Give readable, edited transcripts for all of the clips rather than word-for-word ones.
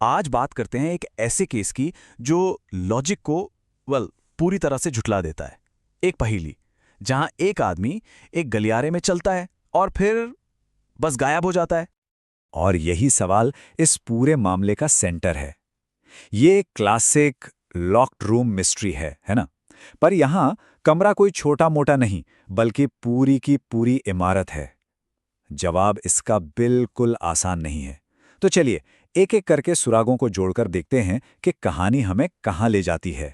आज बात करते हैं एक ऐसे केस की जो लॉजिक को पूरी तरह से झुठला देता है। एक पहेली जहां एक आदमी एक गलियारे में चलता है और फिर बस गायब हो जाता है। और यही सवाल इस पूरे मामले का सेंटर है। ये एक क्लासिक लॉक्ड रूम मिस्ट्री है ना? पर यहां कमरा कोई छोटा मोटा नहीं, बल्कि पूरी की पूरी इमारत है। जवाब इसका बिल्कुल आसान नहीं है। तो चलिए एक एक करके सुरागों को जोड़कर देखते हैं कि कहानी हमें कहां ले जाती है।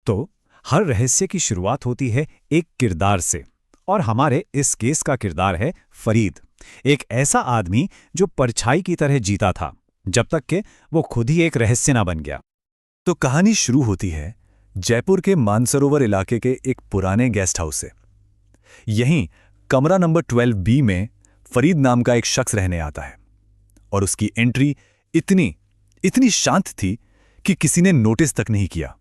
तो हर रहस्य की शुरुआत होती है एक किरदार से, और हमारे इस केस का किरदार है फरीद, एक ऐसा आदमी जो परछाई की तरह जीता था जब तक कि वो खुद ही एक रहस्य ना बन गया। तो कहानी शुरू होती है जयपुर के मानसरोवर इलाके के एक पुराने गेस्ट हाउस से। यहीं कमरा नंबर 12B में फरीद नाम का एक शख्स रहने आता है, और उसकी एंट्री इतनी शांत थी कि किसी ने नोटिस तक नहीं किया।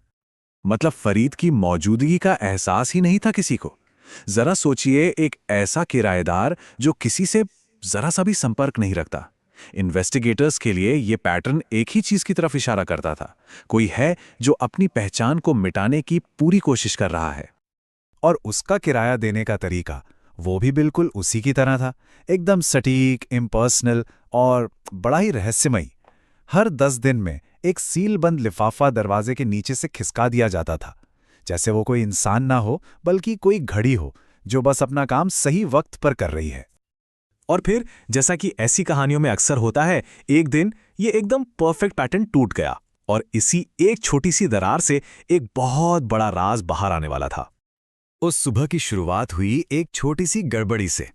मतलब फरीद की मौजूदगी का एहसास ही नहीं था किसी को। जरा सोचिए, एक ऐसा किराएदार जो किसी से जरा सा भी संपर्क नहीं रखता। इन्वेस्टिगेटर्स के लिए यह पैटर्न एक ही चीज की तरफ इशारा करता था, कोई है जो अपनी पहचान को मिटाने की पूरी कोशिश कर रहा है। और उसका किराया देने का तरीका वो भी बिल्कुल उसी की तरह था, एकदम सटीक, इम्पर्सनल और बड़ा ही रहस्यमयी। हर 10 दिन में एक सीलबंद लिफाफा दरवाजे के नीचे से खिसका दिया जाता था, जैसे वो कोई इंसान ना हो बल्कि कोई घड़ी हो जो बस अपना काम सही वक्त पर कर रही है। और फिर जैसा कि ऐसी कहानियों में अक्सर होता है, एक दिन ये एकदम परफेक्ट पैटर्न टूट गया, और इसी एक छोटी सी दरार से एक बहुत बड़ा राज बाहर आने वाला था। उस सुबह की शुरुआत हुई एक छोटी सी गड़बड़ी से।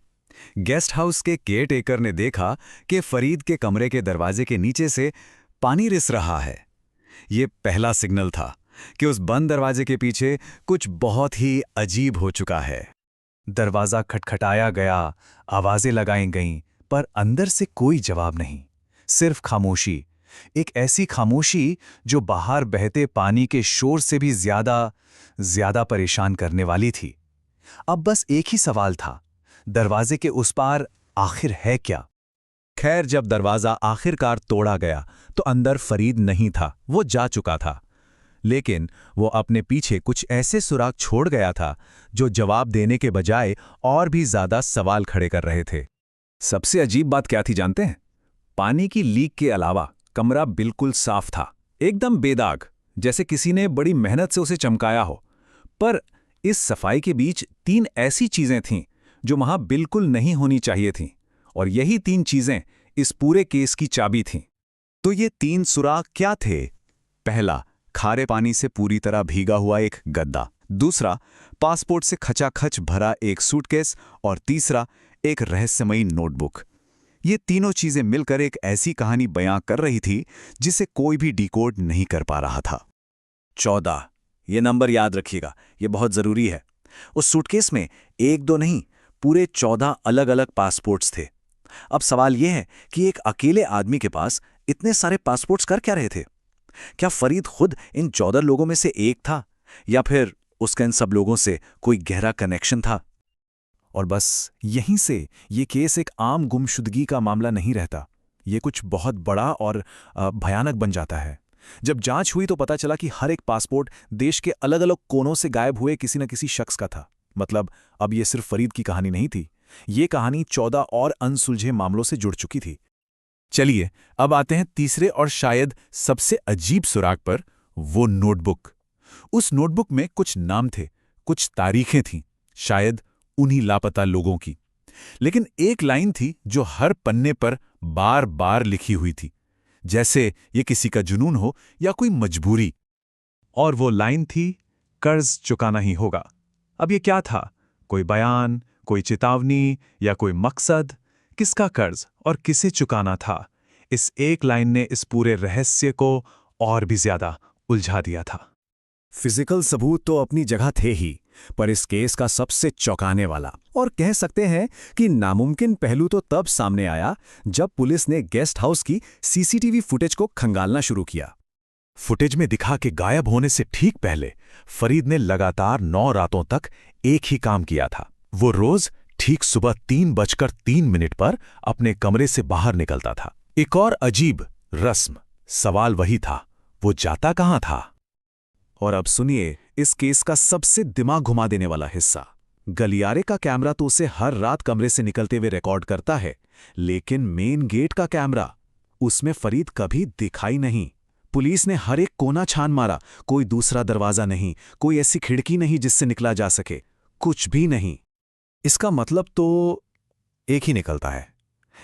गेस्ट हाउस के केयरटेकर ने देखा कि फरीद के कमरे के दरवाजे के नीचे से पानी रिस रहा है। ये पहला सिग्नल था कि उस बंद दरवाजे के पीछे कुछ बहुत ही अजीब हो चुका है। दरवाजा खटखटाया गया, आवाजें लगाई गईं, पर अंदर से कोई जवाब नहीं, सिर्फ खामोशी। एक ऐसी खामोशी जो बाहर बहते पानी के शोर से भी ज्यादा परेशान करने वाली थी। अब बस एक ही सवाल था, दरवाजे के उस पार आखिर है क्या? खैर, जब दरवाजा आखिरकार तोड़ा गया तो अंदर फरीद नहीं था, वो जा चुका था। लेकिन वो अपने पीछे कुछ ऐसे सुराग छोड़ गया था जो जवाब देने के बजाय और भी ज्यादा सवाल खड़े कर रहे थे। सबसे अजीब बात क्या थी जानते हैं? पानी की लीक के अलावा कमरा बिल्कुल साफ था, एकदम बेदाग, जैसे किसी ने बड़ी मेहनत से उसे चमकाया हो। पर इस सफाई के बीच 3 ऐसी चीजें थीं जो वहां बिल्कुल नहीं होनी चाहिए थीं, और यही 3 चीजें इस पूरे केस की चाबी थीं। तो ये 3 सुराग क्या थे? पहला, खारे पानी से पूरी तरह भीगा हुआ एक गद्दा। दूसरा, पासपोर्ट से खचाखच भरा एक सूटकेस। और तीसरा, एक रहस्यमयी नोटबुक। ये तीनों चीजें मिलकर एक ऐसी कहानी बयां कर रही थी जिसे कोई भी डिकोड नहीं कर पा रहा था। 14, ये नंबर याद रखिएगा, ये बहुत जरूरी है। उस सूटकेस में 1-2 नहीं, पूरे 14 अलग-अलग पासपोर्ट्स थे। अब सवाल यह है कि एक अकेले आदमी के पास इतने सारे पासपोर्ट्स कर क्या रहे थे? क्या फरीद खुद इन 14 लोगों में से एक था, या फिर उसका इन सब लोगों से कोई गहरा कनेक्शन था? और बस यहीं से ये केस एक आम गुमशुदगी का मामला नहीं रहता, ये कुछ बहुत बड़ा और भयानक बन जाता है। जब जांच हुई तो पता चला कि हर एक पासपोर्ट देश के अलग अलग कोनों से गायब हुए किसी न किसी शख्स का था। मतलब अब ये सिर्फ फरीद की कहानी नहीं थी, ये कहानी 14 और अनसुलझे मामलों से जुड़ चुकी थी। चलिए अब आते हैं तीसरे और शायद सबसे अजीब सुराग पर, वो नोटबुक। उस नोटबुक में कुछ नाम थे, कुछ तारीखें थीं, शायद उन्हीं लापता लोगों की। लेकिन एक लाइन थी जो हर पन्ने पर बार बार लिखी हुई थी, जैसे ये किसी का जुनून हो या कोई मजबूरी। और वो लाइन थी, कर्ज चुकाना ही होगा। अब ये क्या था? कोई बयान, कोई चेतावनी या कोई मकसद? किसका कर्ज और किसे चुकाना था? इस एक लाइन ने इस पूरे रहस्य को और भी ज्यादा उलझा दिया था। फिजिकल सबूत तो अपनी जगह थे ही, पर इस केस का सबसे चौंकाने वाला और कह सकते हैं कि नामुमकिन पहलू तो तब सामने आया जब पुलिस ने गेस्ट हाउस की सीसीटीवी फुटेज को खंगालना शुरू किया। फुटेज में दिखा कि गायब होने से ठीक पहले फरीद ने लगातार 9 रातों तक एक ही काम किया था। वो रोज ठीक सुबह 3:03 पर अपने कमरे से बाहर निकलता था। एक और अजीब रस्म, सवाल वही था, वो जाता कहाँ था? और अब सुनिए इस केस का सबसे दिमाग घुमा देने वाला हिस्सा। गलियारे का कैमरा तो उसे हर रात कमरे से निकलते हुए रिकॉर्ड करता है, लेकिन मेन गेट का कैमरा, उसमें फरीद कभी दिखाई नहीं। पुलिस ने हर एक कोना छान मारा, कोई दूसरा दरवाजा नहीं, कोई ऐसी खिड़की नहीं जिससे निकला जा सके, कुछ भी नहीं। इसका मतलब तो एक ही निकलता है,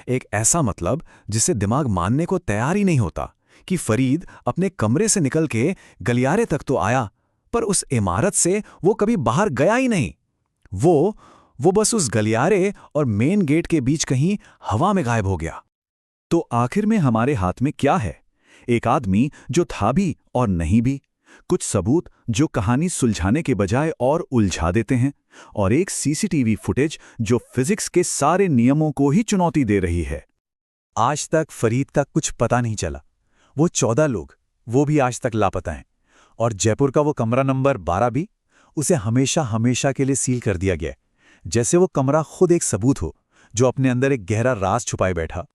एक ऐसा मतलब जिसे दिमाग मानने को तैयार ही नहीं होता कि फरीद अपने कमरे से निकल के गलियारे तक तो आया, पर उस इमारत से वो कभी बाहर गया ही नहीं। वो बस उस गलियारे और मेन गेट के बीच कहीं हवा में गायब हो गया। तो आखिर में हमारे हाथ में क्या है? एक आदमी जो था भी और नहीं भी, कुछ सबूत जो कहानी सुलझाने के बजाय और उलझा देते हैं, और एक सीसीटीवी फुटेज जो फिजिक्स के सारे नियमों को ही चुनौती दे रही है। आज तक फरीद का कुछ पता नहीं चला। वो 14 लोग, वो भी आज तक लापता हैं। और जयपुर का वो कमरा नंबर 12 भी, उसे हमेशा हमेशा के लिए सील कर दिया गया, जैसे वो कमरा खुद एक सबूत हो जो अपने अंदर एक गहरा राज छुपाए बैठा।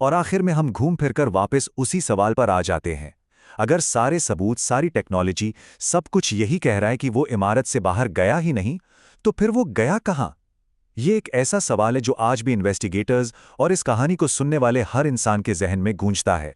और आखिर में हम घूम फिरकर वापस उसी सवाल पर आ जाते हैं। अगर सारे सबूत, सारी टेक्नोलॉजी, सब कुछ यही कह रहा है कि वो इमारत से बाहर गया ही नहीं, तो फिर वो गया कहाँ? ये एक ऐसा सवाल है जो आज भी इन्वेस्टिगेटर्स और इस कहानी को सुनने वाले हर इंसान के जहन में गूंजता है।